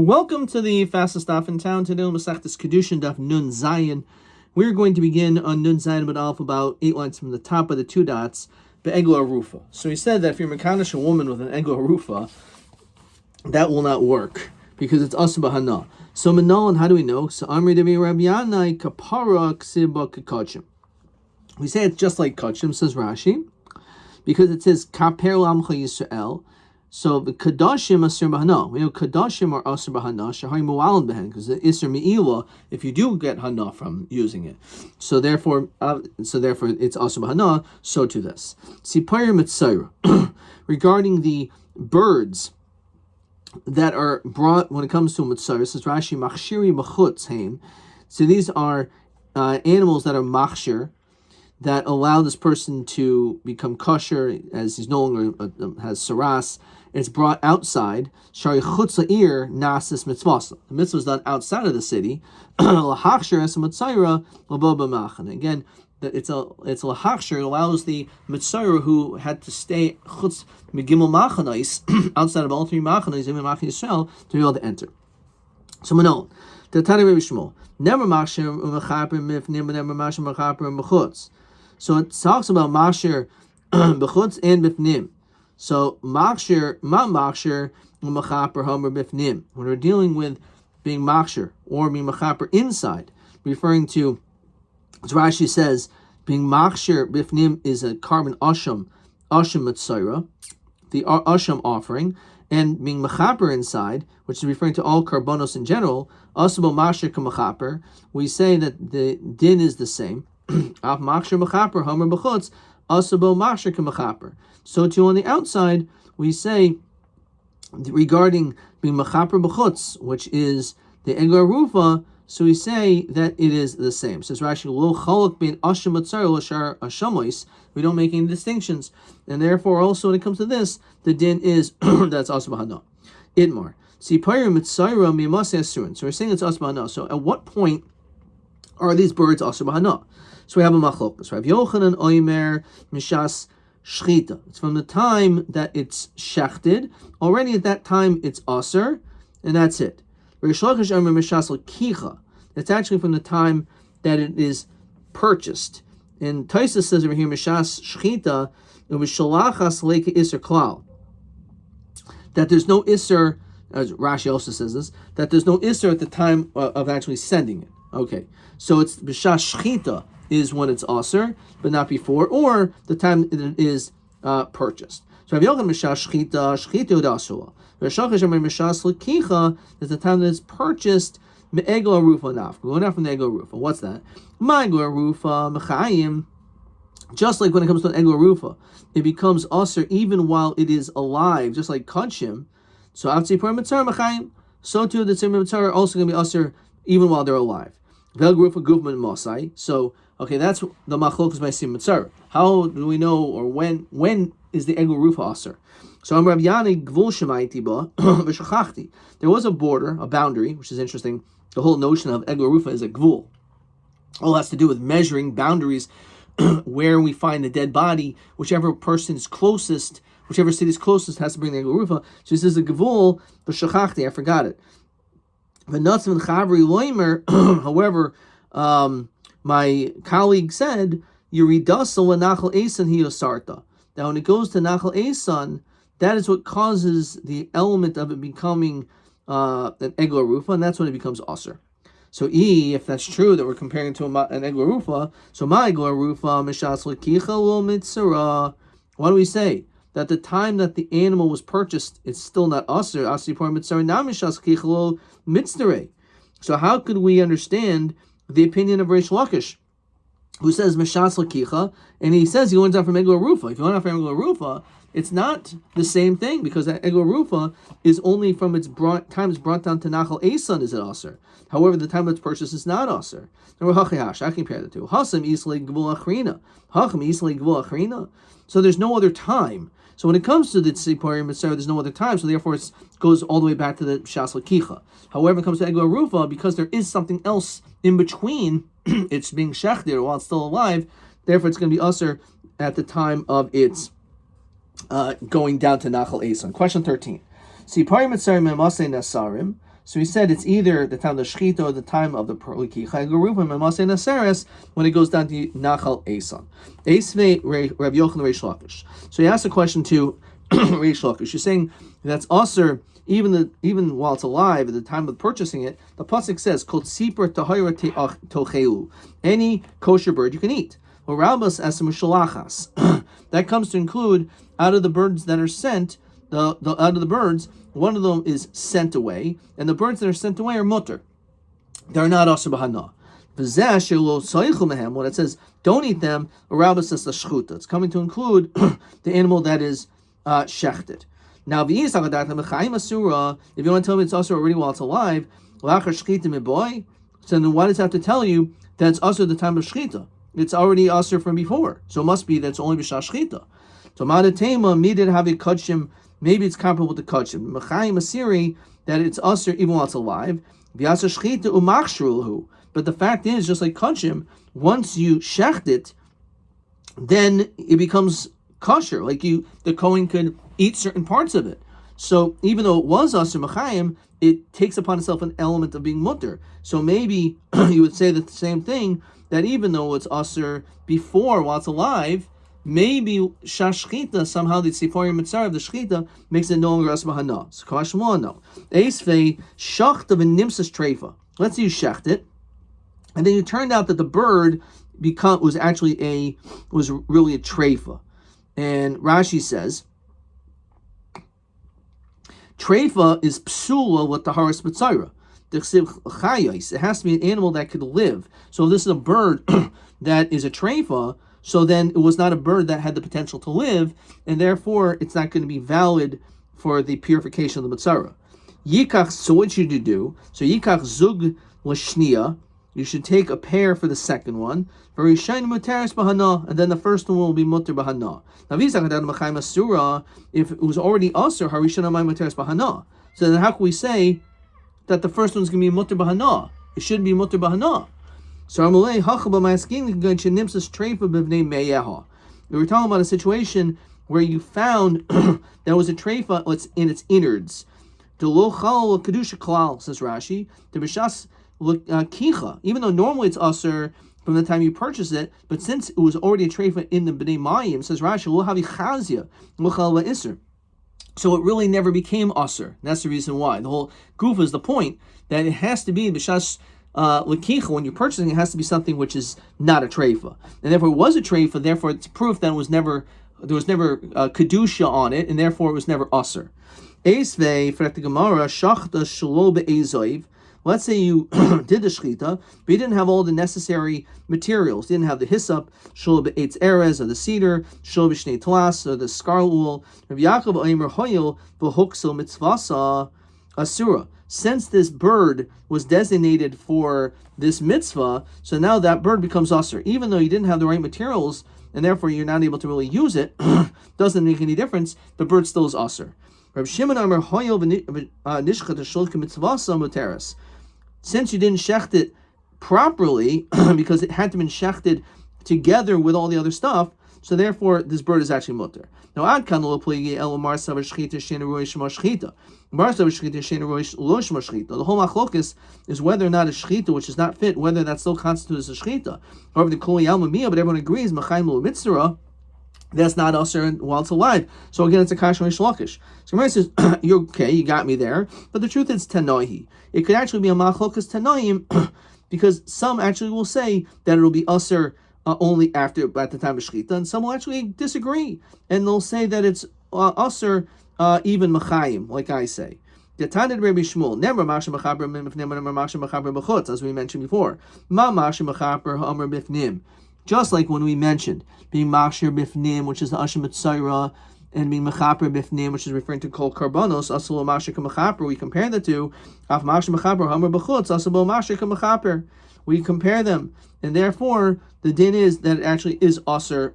Welcome to the fastest daf in town. Today on Masechtas Kiddushin daf Nun Zayin. We're going to begin on Nun Zayin but Alf about 8 lines from the top of the 2 dots, Be'egla Rufa. So he said that if you're Mekanish a woman with an Egla Rufa, that will not work because it's Asa Bahana. So Manalan, how do we know? So Amri Devi Rabbi Yanai Kapara Ksiba Kachim. We say it's just like Kachim, says Rashi, because it says Kaper Lamcha Yisrael. So the Kiddushin Asur Bahana. We know Kiddushin are Asur Bahana, Shahai Mu'alan Behen, because the Isur Me'ila, if you do get Hana from using it. So therefore it's Asur Bahana, so to this. Sipayr Mitzayra. Regarding the birds that are brought when it comes to Mitzayra, says Rashi, Machshiri Machutz Haim. So these are animals that are Machshir, that allow this person to become kosher as he's no longer has saras. It's brought outside. Shari chutz la'ir nasis mitzvah. The mitzvah is done outside of the city. Lahachshir es mitzayra l'bo b'machan. Again, it's lahachshir. It allows the mitzayra who had to stay chutz megimel machanais outside of all 3 machanais, even machan Yisrael, to be able to enter. So manon. The Tani Rabbi Shmuel. Never machshir u'mechaper mifnim, never machshir mechaper mechutz. So it talks about machshir b'chutz and b'fnim. So machshir, ma machshir, u'mechaper homer b'fnim. When we're dealing with being machshir or being mechaper inside, referring to, as Rashi says, being machshir b'fnim is a carbon asham mitzayra, the asham offering, and being mechaper inside, which is referring to all karbonos in general, asabo machshir k'mechaper, we say that the din is the same. Af machshir mechaper homer b'chutz asabo machshir k'mechaper. So too on the outside we say regarding being mechaper b'chutz, which is the egla rufa. So we say that it is the same. Says Rashi, lo chaluk bein asham mitzayra l'shar ashamois. We don't make any distinctions, and therefore also when it comes to this, the din is that's asma hana. Idmar. See payir mitzayra mimas asurin. So we're saying it's asma hana. So at what point are these birds asma hana? So we have a machlokas. Rav Yochanan oimer mishas shchita. It's from the time that it's shechted. Already at that time it's aser, and that's it. Rish Lakish oimer mishas l'kicha. It's actually from the time that it is purchased. And Taisa says over here mishas shchita u'mishalachas leika iser klal. That there's no iser, as Rashi also says this, that there's no iser at the time of actually sending it. Okay, so it's mishas shchita is when it's aser, but not before, or the time it is purchased. So Rav Yochanan mishas shchita udasula. Rish Lakish omer mishas l'kicha is the time that it's purchased. Me'egla rufa naf. Going out from the egla rufa. What's that? Ma'egla rufa mechayim. Just like when it comes to an egla rufa, it becomes aser even while it is alive, just like kachim. So avtzei per mitzar mechayim. So too the tzimmer mitzar are also going to be aser even while they're alive. Vel rufa gufman masai. So okay, that's the machlokas by sim mitzar. How do we know, or when is the egla rufa aser? So I'm Rabbi Yani gvul shemaiti ba v'shachachti. There was a border, a boundary, which is interesting. The whole notion of egla rufa is a gvul. All has to do with measuring boundaries, where we find the dead body. Whichever person is closest, whichever city is closest, has to bring the egla rufa. So he says a gvul v'shachachti. I forgot it. V'natzim chavri loimer. However, my colleague said Yeridasa l'nachal esan hiyosarta. Now, when it goes to nachal esan, that is what causes the element of it becoming an egla rufa, and that's when it becomes aser. So, if that's true that we're comparing to an egla rufa, so my egla rufa mishas l'kicha lo mitzara. Why do we say that the time that the animal was purchased, it's still not aser? Asipor mitzara na mishas l'kicha lo mitzare. So, how could we understand the opinion of Rish Lakish, who says mishas l'kicha, and he says he went out from egla rufa? If you went out from egla rufa, it's not the same thing, because that egla rufa is only from its time it's brought down to nachal esan is it aser. However, the time it's purchased is not aser. I compare the two. Hasam islay gvul achrina. Hacham islay gvul achrina. So there's no other time. So when it comes to the tzipori mitzvah, there's no other time. So therefore, it goes all the way back to the shas l'kicha. However, when it comes to egla rufa, because there is something else in between, it's being shechted while it's still alive. Therefore, it's going to be aser at the time of its going down to Nachal Eson. Question 13. So he said it's either the time of the shechita or the time of the when it goes down to Nachal Esan. Rav Yochanan Reish Lakish. So he asked a question to Reish Lakish. You're saying that's also even while it's alive at the time of purchasing it. The pasuk says Kol tzipor tahira tochelu. Any kosher bird you can eat. Well, Rabas as mushalachas. That comes to include out of the birds that are sent. The out of the birds, one of them is sent away, and the birds that are sent away are mutter. They're not asur b'hana. When it says don't eat them, Rabbi says the shchuta. It's coming to include the animal that is shechted. Now, if you want to tell me it's asur already while it's alive, so then why does it have to tell you that it's asur the time of shechita? It's already asur from before, so it must be that's only b'shah shechita. So madatema midid have a kachim. Maybe it's comparable to kachim. Mechayim asiri that it's asur even while it's alive. V'yasa shechita umachshruhu. But the fact is, just like kachim, once you shecht it, then it becomes kosher. Like the kohen could eat certain parts of it. So even though it was asur mechayim, it takes upon itself an element of being mutter. So maybe you would say that the same thing, that even though it's asur before while it's alive, maybe shashchita, somehow the tziforim mitzvah of the shchita makes it no longer asur b'hana. So kashmon no. Eisvei shachta v'nimsas treifa. Let's say you shecht it, and then it turned out that the bird was really a treifa. And Rashi says treifa is psula with the haras mitzvah. It has to be an animal that could live. So if this is a bird that is a treifa, so then it was not a bird that had the potential to live, and therefore it's not going to be valid for the purification of the mitzvah. Yikach, so what should you do? So yikach zug l'shniya, you should take a pair for the second one. And then the first one will be mutter b'hana. Now, if it was already asur, harishanamai muteres b'hana. So then how can we say that the first one's going to be mutter b'hana? It shouldn't be mutter b'hana. So we were talking about a situation where you found there was a treifa in its innards. Says Rashi, even though normally it's asur from the time you purchase it, but since it was already a treifa in the b'nei mayim, says Rashi, so it really never became asur. That's the reason why. The whole goof is the point that it has to be b'shas lakicha, when you're purchasing, it has to be something which is not a treifa, and therefore it was a treifa. Therefore, it's proof that there was never kedusha on it, and therefore it was never asur. Eisvei for the Gemara shachta shelo be'ezoiv. Let's say you did the shechita, but you didn't have all the necessary materials. You didn't have the hyssop, shelo be'etz erez, or the cedar, shelo b'shnei tlas, or the scarlet wool. Rabbi Yaakov oimer hoyel v'hoksel mitzvasa asura. Since this bird was designated for this mitzvah, so now that bird becomes asur. Even though you didn't have the right materials, and therefore you're not able to really use it, doesn't make any difference, the bird still is asur. Rabbi Shimon Amar Hoyel v'nishchat shulka mitzvasa muteres. Since you didn't shecht it properly, because it had to be shechted together with all the other stuff, so therefore this bird is actually mutter. Now, ad kan lo pligi el marsav shchita shena roish mashchita. Marsav shchita shena roish losh mashchita. The whole machlokus is whether or not a shchita which is not fit, whether that still constitutes a shchita. However, the kol yalma mia, but everyone agrees machayim lo mitzvah. That's not asur while it's alive. So again, it's a kasher Reish Lakish. So Gemara says, "You're okay, you got me there." But the truth is tanohi. It could actually be a machlokas tanoim, because some actually will say that it'll be asur only at the time of shechita, and some will actually disagree, and they'll say that it's asur even machayim, like I say. Yatanid Rabbi Shmuel, never masha mechaber mifnim, never masha mechaber b'chutz, as we mentioned before. Ma masha mechaber ha'amar b'fnim. Just like when we mentioned being machshir bifnim, which is the asher mitzayra, and being mechaper bifnim, which is referring to kol karbanos, asalo machshir k'mechaper, we compare the two. Af machshir mechaper hamar b'chutz, asalo machshir k'mechaper. We compare them, and therefore the din is that it actually is asur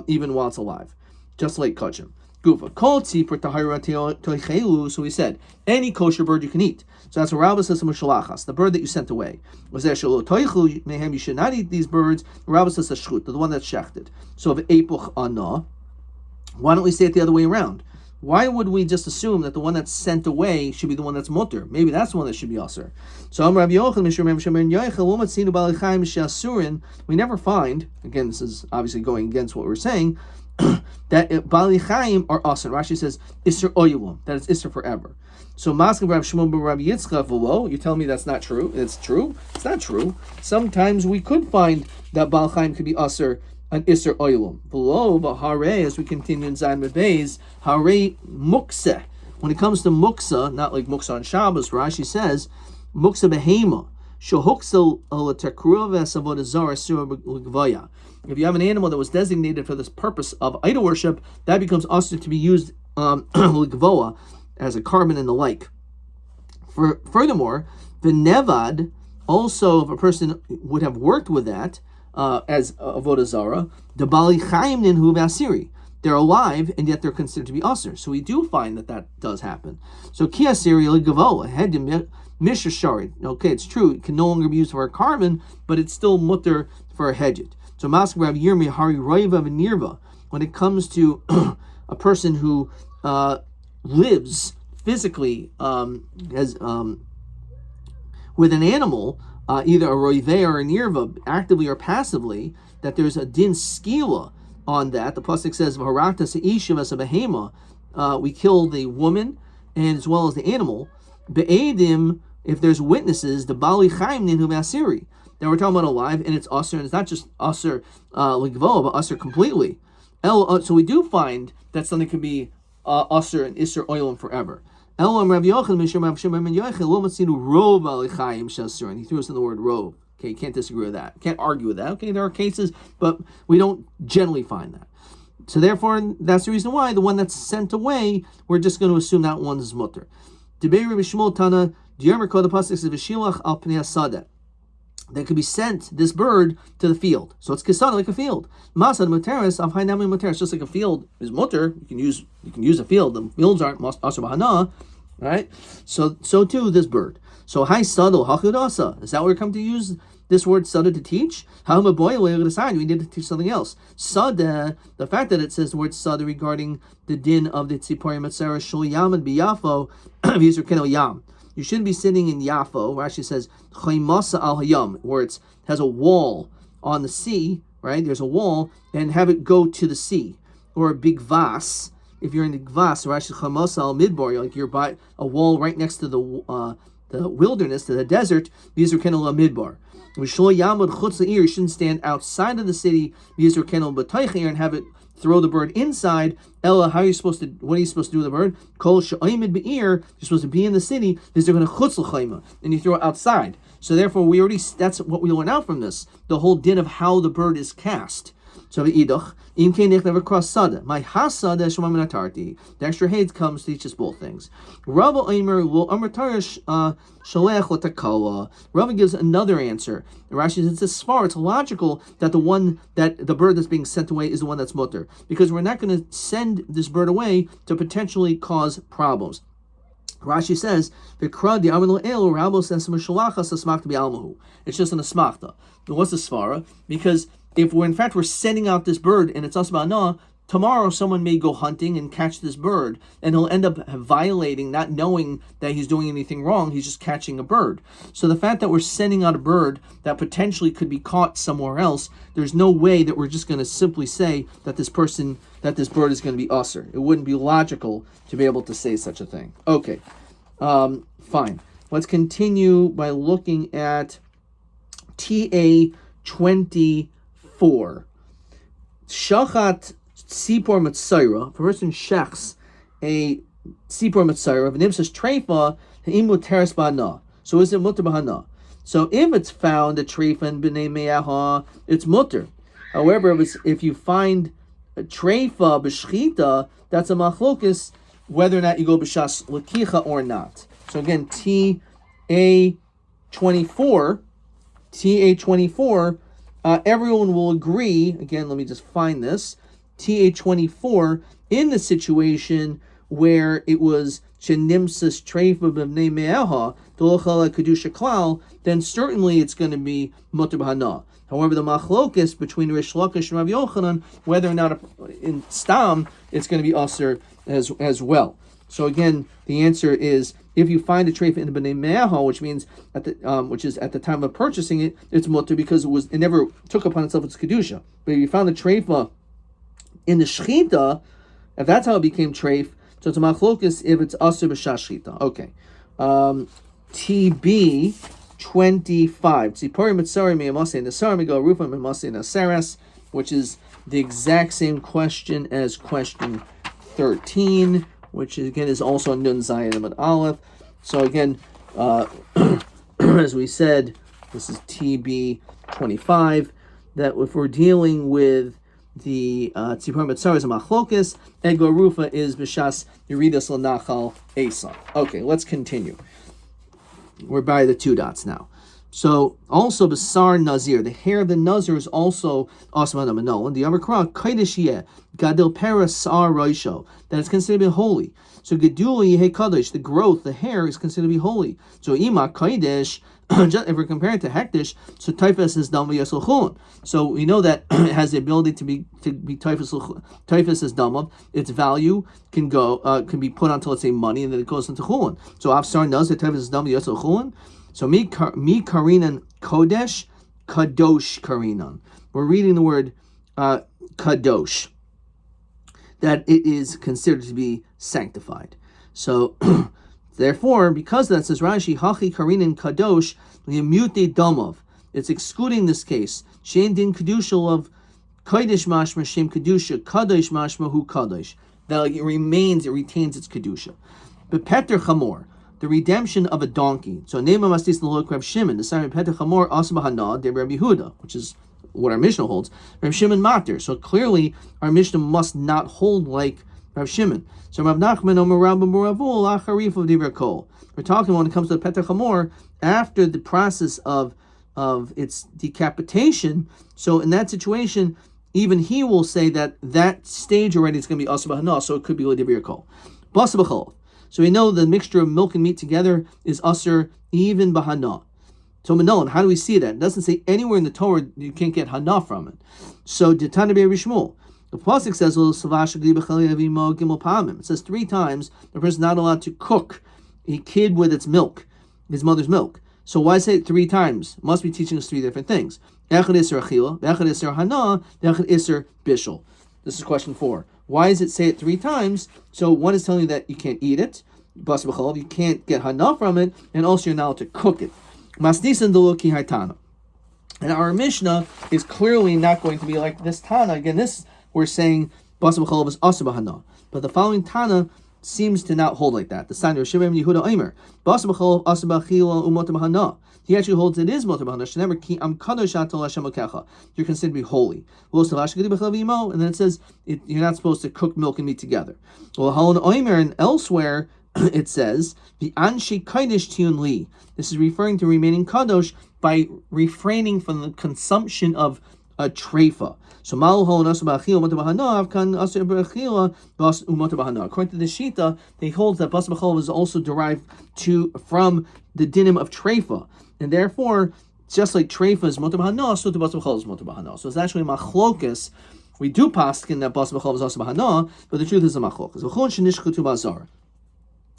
even while it's alive, just like kachim. Gufa kol tzipur tahira toichelu. So we said any kosher bird you can eat. So that's what Rabbi says to Mushalachas, the bird that you sent away. Was there shelo toichelu? Mehem, you should not eat these birds. Rabbi says the one that's shechted. So if epuch ana, why don't we say it the other way around? Why would we just assume that the one that's sent away should be the one that's mutter? Maybe that's the one that should be aser. So we never find, again, this is obviously going against what we're saying, that Bali Chaim are aser. Rashi says Isser Oyulam, that it's Isser forever. So Maskeh Rav Shmuel ben Rabbi Yitzchak v'lo, you tell me that's not true. It's true. It's not true. Sometimes we could find that Bal Chaim could be aser an Isser Oyulam. V'lo v'harei, as we continue in Zayin Beis, harei mukseh. When it comes to muksa, not like muksa on Shabbos, Rashi says muksa behema shohuksel alatakruv esavod azar sur l'gvaya. If you have an animal that was designated for this purpose of idol worship, that becomes aser to be used l'gvoa, as a carbon and the like. Furthermore, the nevad, also if a person would have worked with that as avodah zara, the bali chaim ninhu v'asiri, they're alive and yet they're considered to be aser. So we do find that does happen. So ki asiri l'gavoa hedim mishashari. Okay, it's true, it can no longer be used for a carbon, but it's still mutter for a hedget. So Maskeh Rav Yirmi hari roiva v'nirva. When it comes to a person who lives physically as with an animal, either a roiveh or a nirva, actively or passively, that there's a din skila on that. The pasuk says, "V'harata se'ishiv as a behema." We kill the woman and as well as the animal. Be'edim, if there's witnesses, the bali chaim ninhu v'asiri. That we're talking about alive, and it's aser, and it's not just aser l'gvoa, but aser completely. So we do find that something could be aser and Isser Oyulam forever. And he threw us in the word rov. Okay, you can't disagree with that. Can't argue with that. Okay, there are cases, but we don't generally find that. So therefore, that's the reason why the one that's sent away, we're just going to assume that one is mutter. Debei Rabbi Shmuel Tana, Diyomer Kol the pasuk says v'shilach al pnei hasadeh. That could be sent, this bird, to the field. So it's kisada, like a field. Masad materis of hainami materis, just like a field is mutter. You can use a field. The fields aren't asher bahana, right? So too this bird. So hai sadol hachudasa. Is that what we're coming to use this word sada to teach? How we need to teach something else. Sada, the fact that it says the word sada regarding the din of the tziporim matzera shul yamad biyafo v'yisur kenel yam. You shouldn't be sitting in Yafo. Rashi says chaymasa al hayam, where it has a wall on the sea, right? There's a wall, and have it go to the sea, or a big vas. If you're in the vas, Rashi chaymasa al midbar, like you're by a wall right next to the wilderness, to the desert. V'yisur kenel midbar. V'shlo yamud chutz la'ir. You shouldn't stand outside of the city. V'yisur kenel b'tayich and have it throw the bird inside. Ella, what are you supposed to do with the bird? Kol she'oimid be'ir, you're supposed to be in the city, is they're going to chutz l'chayma, and you throw it outside. So therefore, that's what we learn out from this, the whole din of how the bird is cast. So v'idach, im keinich never cross sada. My hasada shema minatarti. The extra hate comes to teach us both things. Rabbi Omer lo Omer tarish shalech l'takala. Rabbi gives another answer. Rashi says it's far, it's logical that the bird that's being sent away is the one that's mutter, because we're not going to send this bird away to potentially cause problems. Rashi says, it's just an asmachta. What's the svara? Because if we're sending out this bird and it's asmana, tomorrow someone may go hunting and catch this bird, and he'll end up violating, not knowing that he's doing anything wrong, he's just catching a bird. So the fact that we're sending out a bird that potentially could be caught somewhere else, there's no way that we're just going to simply say that this bird is going to be usher. It wouldn't be logical to be able to say such a thing. Okay, fine. Let's continue by looking at TA 24. Shachat Sipor Matzayra, if a person shechs a Sipor Matzayra, if says Treifa, Imu Teres Ba'ana. So is it mutter b'hana? So if it's found a Treifa and B'nei Me'aha, it's mutter. However, if you find a Treifa b'shchita, that's a machlokus, whether or not you go b'shas lakicha or not. So again, TA 24, everyone will agree, again, let me just find this, TA 24, in the situation where it was Shenimsas Treifa B'Bnei Me'eha, Dolachala Kedusha Klal, then certainly it's going to be Mutter B'Hana. However, the machlokes between Rish Lakish and Rabbi Yochanan, whether or not in Stam, it's going to be Aser as well. So again, the answer is, if you find a treifa in the B'nei Me'eha, which means which is at the time of purchasing it, it's mutter because it never took upon itself its kedusha. But if you found a treifa in the shchita, if that's how it became treif, so it's a machlokes if it's aser b'shas shchita. Okay, TB 25. Tzipori mitzari me'amasei nasar migo rufa me'amasei naseres, which is the exact same question as question 13. Which again is also Nun Zayin Amud Aleph. So again, as we said, this is TB 25. That if we're dealing with the Tzipor Mitzar is a Machlokis, Ego Rufa is B'Shas Yeridas L'Nachal Esa. Okay, let's continue. We're by the 2 dots now. So also Basar Nazir, the hair of the Nazir is also Osman Amanol. And the other Kra, Kaidish Yeh, Gadil Peras Sar Roisho, that is considered to be holy. So Geduli Yeh Kadosh, the growth, the hair is considered to be holy. So Ima Kaidish, if we're comparing it to Hektish, so Typhus is Dam V'Yasul. So we know that it has the ability to be Typhus is Dam. Its value can be put onto, let's say, money, and then it goes into Chulun. So Afsar Nazir, Typhus is Dam V'Yasul. So mi karinan kodesh, kadosh karinan. We're reading the word kadosh, that it is considered to be sanctified. So therefore, because that says Rashi, hachi karinan kadosh liamute damov. It's excluding this case. Shein din kedusha of kodesh mashma shem kedusha, kadosh mashma hu kadosh. That it retains its kedusha. But peter chamor, the redemption of a donkey. So Nema Mastis the Lord Reb Shimon, the son of Petah Chamor Asbahana de Rabbi Yehuda, which is what our Mishnah holds. Reb Shimon Matir. So clearly our Mishnah must not hold like Reb Shimon. So Rav Nachman Omer Rabbi Moravul Acharif of Divrei Kol. We're talking when it comes to Petah Chamor after the process of its decapitation. So in that situation, even he will say that stage already is going to be Asbahana, so it could be Divrei Kol. Basabachol. So we know the mixture of milk and meat together is usher even bahana. So Manon, how do we see that? It doesn't say anywhere in the Torah you can't get hana from it. So Ditana Be'er Shmuel, the pasuk says it says 3 times the person is not allowed to cook a kid with its milk, his mother's milk. So why say it 3 times? It must be teaching us 3 different things. Echad iser achila, echad iser hana, echad iser bishul. This is question 4. Why does it say it 3 times? So one is telling you that you can't eat it, bas b'chol, you can't get hana from it, and also you're not allowed to cook it. Masnisan deluki haitana. And our Mishnah is clearly not going to be like this Tana. Again, this we're saying bas b'chol is asa b'hana. But the following Tana seems to not hold like that. The sign of Shimon Yehuda Aimer, bas b'chol asa b'chila umot b'hana. He actually holds it is motor b'hana. I'm kadosh atal Hashem okecha. You're considered to be holy. And then it says you're not supposed to cook milk and meat together. Well, halon oimer, and elsewhere it says the anshi kaidish tiun li. This is referring to remaining kadosh by refraining from the consumption of a treifa. So according to the Shita, they hold that bas b'chol was also derived from the dinim of treifa, and therefore, just like treifa is moter b'hana, so the bas b'chol is moter b'hana. So it's actually machlokas. We do paskin that bas b'chol is also b'hana, but the truth is a machlokas.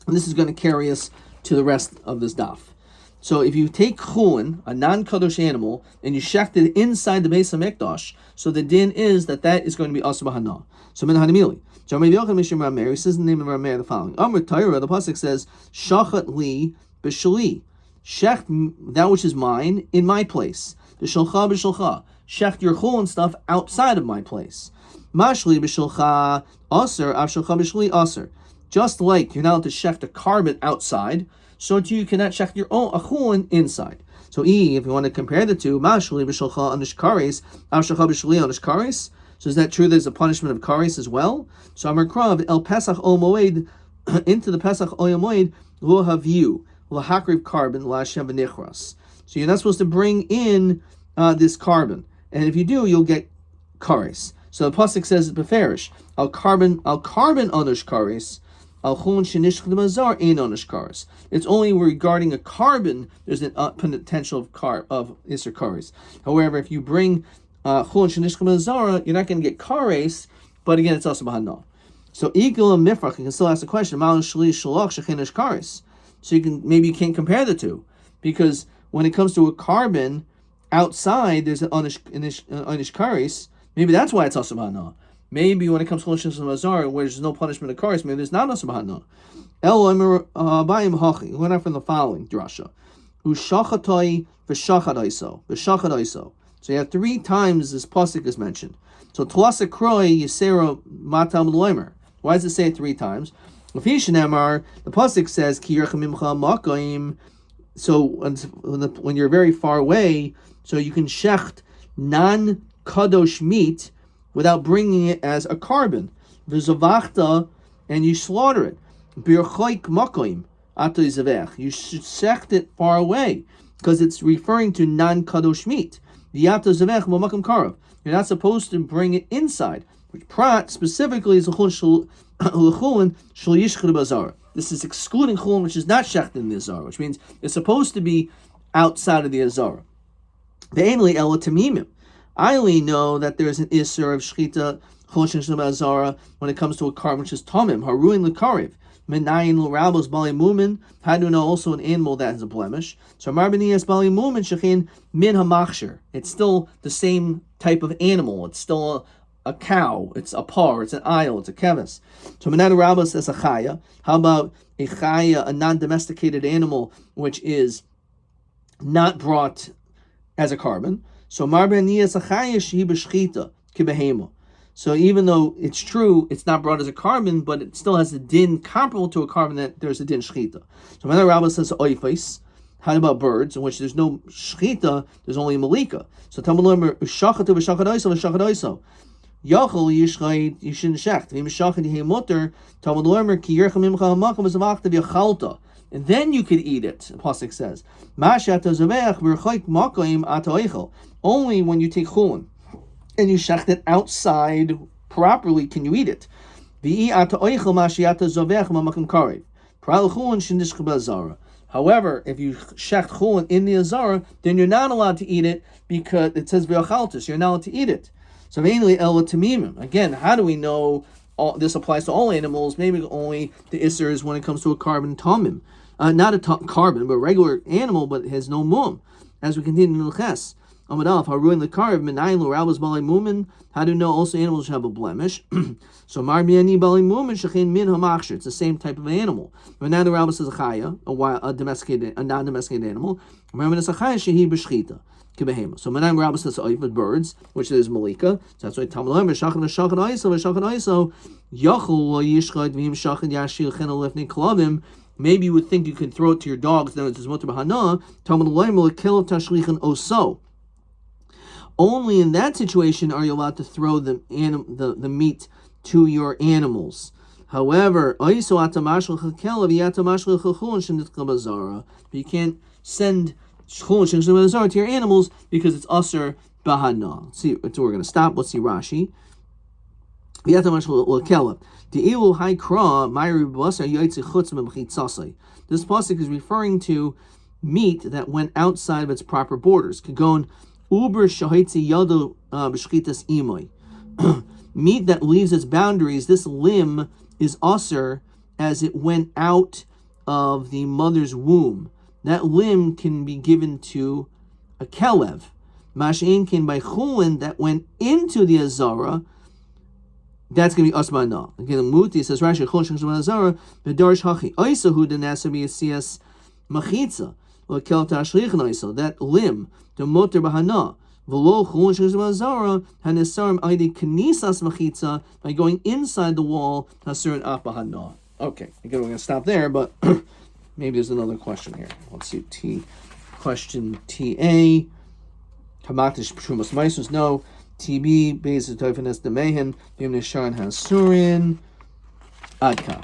And this is going to carry us to the rest of this daf. So if you take chulin, a non-kadosh animal, and you shecht it inside the Beis HaMikdash, so the din is that is going to be asur b'hana. So min hanimili. He says in the name of Rameir the following. Amr Torah, the pasuk says, shachat li b'shali. Shecht that which is mine in my place. B'shalcha b'shalcha. Shecht your chulin stuff outside of my place. Mashli b'shalcha asur, avshalcha b'shali asur. Just like you're not allowed to shecht a carbon outside, so too you cannot shecht your own achulin inside. So if you want to compare the two, mashli b'shalcha anish kares, avshalcha b'shali anish kares. So is that true? There's a punishment of kares as well. So Amar Krav el Pesach ol Moed into the Pesach ol Moed lo haviu lahakriv carbon la'Hashem v'nichras. So you're not supposed to bring in this carbon, and if you do, you'll get kares. So the pasuk says beferish al carbon anish kares. Al chulin shenishchad mazar ein onish karis. It's only regarding a carbon there's an potential of iser karis. However, if you bring chulin shenishchad mazar, you're not going to get kares, but again, it's also b'hana. So equal and mifrach, you can still ask the question, so maybe you can't compare the two, because when it comes to a carbon outside, there's an onish kares. Maybe that's why it's also b'hana. Maybe when it comes to Chulin Mazar, where there's no punishment of kares, maybe there's not also b'hana. We went out from the following drasha: Ushachatoi v'shachadaiso. So you have 3 times this pasuk is mentioned. So Tlasa Kroi Yisera Matam Loimer. Why does it say it 3 times? The pasuk says Ki Yerchamimcha Makaim. So when you're very far away, so you can shecht non-kadosh meat without bringing it as a carbon. V'zavachta, and you slaughter it. Birchoik Makaim ato yizavech. You should shecht it far away because it's referring to non-kadosh meat. V'yato zavech b'makam karav. You're not supposed to bring it inside. Which prat specifically is l'chulin shel yishchad bazar. This is excluding chulin, which is not shechted in the azara, which means it's supposed to be outside of the azara. Ve'enli ela tamimim. I only know that there is an isser of shchita chulin shel azara when it comes to a carbon, which is tamim haruin l'karev. Menayin l'rabos bali mumin. How do you know also an animal that has a blemish? So marbanias bali mumin shechin min hamachsher. It's still the same type of animal. It's still a cow. It's a par. It's an aisle. It's a kevis. So menayin l'rabos is a chaya. How about a chaya, a non-domesticated animal, which is not brought as a carbon? So marbanias a chaya shehi b'shchita kibehema. So even though it's true, it's not brought as a carbon, but it still has a din comparable to a carbon that there's a din shchita. So when the Rabbi says oifais, how about birds, in which there's no shchita, there's only malika. So Talmud learner ushachatu v'shachadaiso v'shachadaiso. Yachol yishchait yishin shecht. V'imshachat yihei mutter. Talmud learner ki yercham imcha hamakam v'zavachta v'yachalta. And then you could eat it. The pasuk says, Mashat zavech v'rchait makaim ata oichel. Only when you take chulin and you shecht it outside properly, can you eat it? However, if you shecht chulin in the azara, then you're not allowed to eat it because it says v'yachaltus. You're not allowed to eat it. So again, how do we know this applies to all animals? Maybe only the isers when it comes to a carbon tamim, not a carbon, but a regular animal, but it has no mum. As we continue in the ches. Amadalf, haruin the carv, menayin l'rabos balei mumin. How do you know also animals have a blemish? So marbiani balei mumin shechin min hamachsher. It's the same type of animal. Menayin l'rabos is a chaya, a non-domesticated animal. Remember, it's a chaya shehi b'shchita kibehema. So menayin l'rabos is oif with birds, which is malika. So that's why Talmud learner v'shachan iso yachol yishchad v'im shachan yashil chen olefnei klavim. Maybe you would think you could throw it to your dogs. Then it's mutter b'hana. Talmud learner l'kel tashlichan oso. Only in that situation are you allowed to throw the meat to your animals. However, but you can't send chulin to your animals because it's usher bahana. See, so we're going to stop. Let's see Rashi. This pasuk is referring to meat that went outside of its proper borders. Kagon Uber shahitzi yado b'shchitas imoy. Meat that leaves its boundaries, this limb is usher as it went out of the mother's womb. That limb can be given to a kelev. Mash'in can by chulin that went into the azara. That's going to be asmana. Again, the Muti says Rashi chulin shechshem azara b'darish hachi oisahu denasa b'yasias machitza. That limb, the motor bahana, by going inside the wall, okay, again, we're going to stop there, but maybe there's another question here. Let's see, question TA. Hamatish Pshumas Maisus, no. TB, Bezatoifenes de Mehen, Bim Nishan Hasurin, Adka.